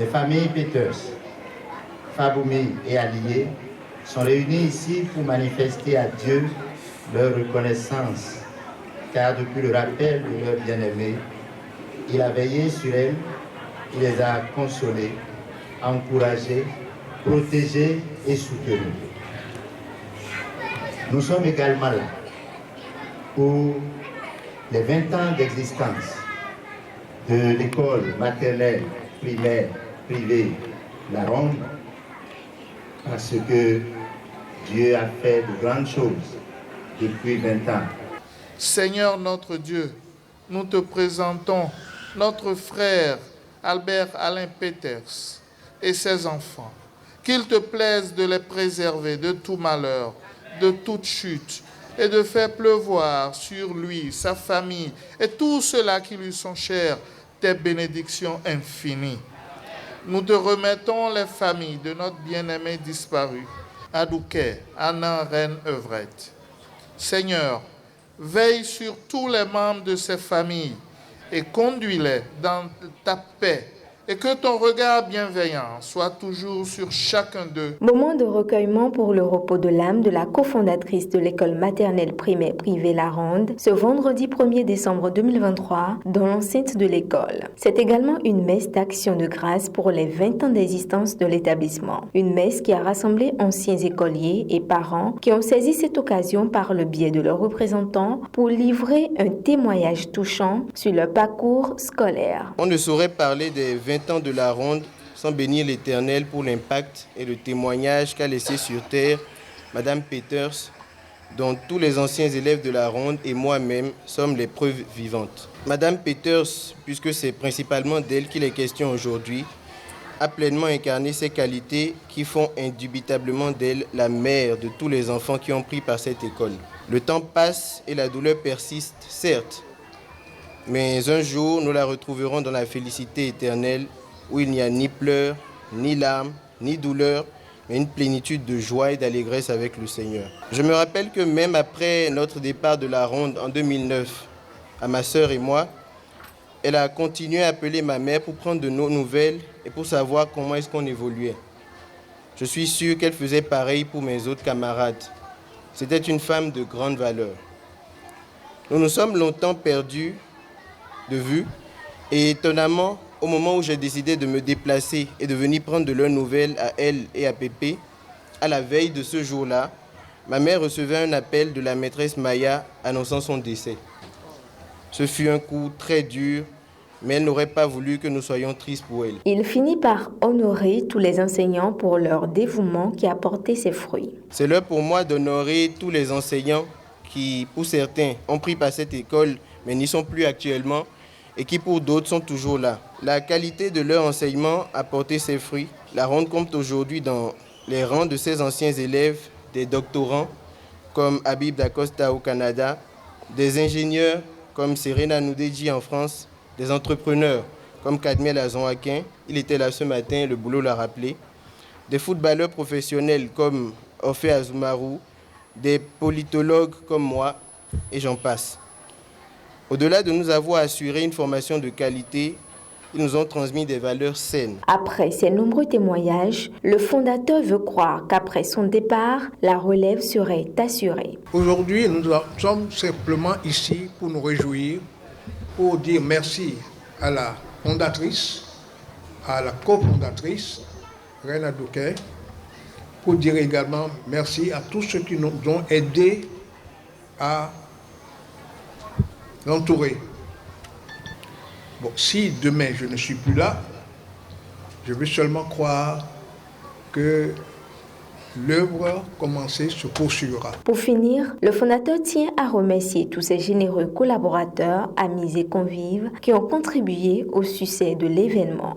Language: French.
Les familles Peters, Faboumi et Allié sont réunies ici pour manifester à Dieu leur reconnaissance, car depuis le rappel de leur bien-aimé, il a veillé sur elles, il les a consolées, encouragées, protégées et soutenues. Nous sommes également là pour les 20 ans d'existence de l'école maternelle, primaire, privée, La Ronde, parce que Dieu a fait de grandes choses depuis 20 ans. Seigneur notre Dieu, nous te présentons notre frère Albert Alain Peters et ses enfants. Qu'il te plaise de les préserver de tout malheur, de toute chute, et de faire pleuvoir sur lui, sa famille et tous ceux-là qui lui sont chers, tes bénédictions infinies. Nous te remettons les familles de notre bien-aimé disparu, Adouké, Anna Reine Evrette. Seigneur, veille sur tous les membres de ces familles et conduis-les dans ta paix, et que ton regard bienveillant soit toujours sur chacun d'eux. Moment de recueillement pour le repos de l'âme de la cofondatrice de l'école maternelle primaire privée La Ronde, ce vendredi 1er décembre 2023, dans l'enceinte de l'école. C'est également une messe d'action de grâce pour les 20 ans d'existence de l'établissement. Une messe qui a rassemblé anciens écoliers et parents qui ont saisi cette occasion par le biais de leurs représentants pour livrer un témoignage touchant sur leur parcours scolaire. On ne saurait parler des 20 ans de La Ronde sans bénir l'Éternel pour l'impact et le témoignage qu'a laissé sur terre Madame Peters, dont tous les anciens élèves de La Ronde et moi-même sommes les preuves vivantes. Madame Peters, puisque c'est principalement d'elle qu'il est question aujourd'hui, a pleinement incarné ces qualités qui font indubitablement d'elle la mère de tous les enfants qui ont pris par cette école. Le temps passe et la douleur persiste, certes, mais un jour, nous la retrouverons dans la félicité éternelle où il n'y a ni pleurs, ni larmes, ni douleur, mais une plénitude de joie et d'allégresse avec le Seigneur. Je me rappelle que même après notre départ de La Ronde en 2009, à ma sœur et moi, elle a continué à appeler ma mère pour prendre de nos nouvelles et pour savoir comment est-ce qu'on évoluait. Je suis sûr qu'elle faisait pareil pour mes autres camarades. C'était une femme de grande valeur. Nous nous sommes longtemps perdus de vue et étonnamment, au moment où j'ai décidé de me déplacer et de venir prendre de leurs nouvelles à elle et à Pépé, à la veille de ce jour-là, ma mère recevait un appel de la maîtresse Maya annonçant son décès. Ce fut un coup très dur, mais elle n'aurait pas voulu que nous soyons tristes pour elle. Il finit par honorer tous les enseignants pour leur dévouement qui a porté ses fruits. C'est l'heure pour moi d'honorer tous les enseignants qui, pour certains, ont pris par cette école, mais n'y sont plus actuellement, et qui pour d'autres sont toujours là. La qualité de leur enseignement a porté ses fruits. La Ronde compte aujourd'hui dans les rangs de ses anciens élèves des doctorants comme Habib Dacosta au Canada, des ingénieurs comme Serena Noudeji en France, des entrepreneurs comme Kadmiel Azonhakin, il était là ce matin, le boulot l'a rappelé, des footballeurs professionnels comme Ofe Azumaru, des politologues comme moi, et j'en passe. Au-delà de nous avoir assuré une formation de qualité, ils nous ont transmis des valeurs saines. Après ces nombreux témoignages, le fondateur veut croire qu'après son départ, la relève serait assurée. Aujourd'hui, nous sommes simplement ici pour nous réjouir, pour dire merci à la fondatrice, à la cofondatrice, Reine Adouké, pour dire également merci à tous ceux qui nous ont aidés à l'entourer. Bon, si demain je ne suis plus là, je veux seulement croire que l'œuvre commencée se poursuivra. Pour finir, le fondateur tient à remercier tous ses généreux collaborateurs, amis et convives qui ont contribué au succès de l'événement.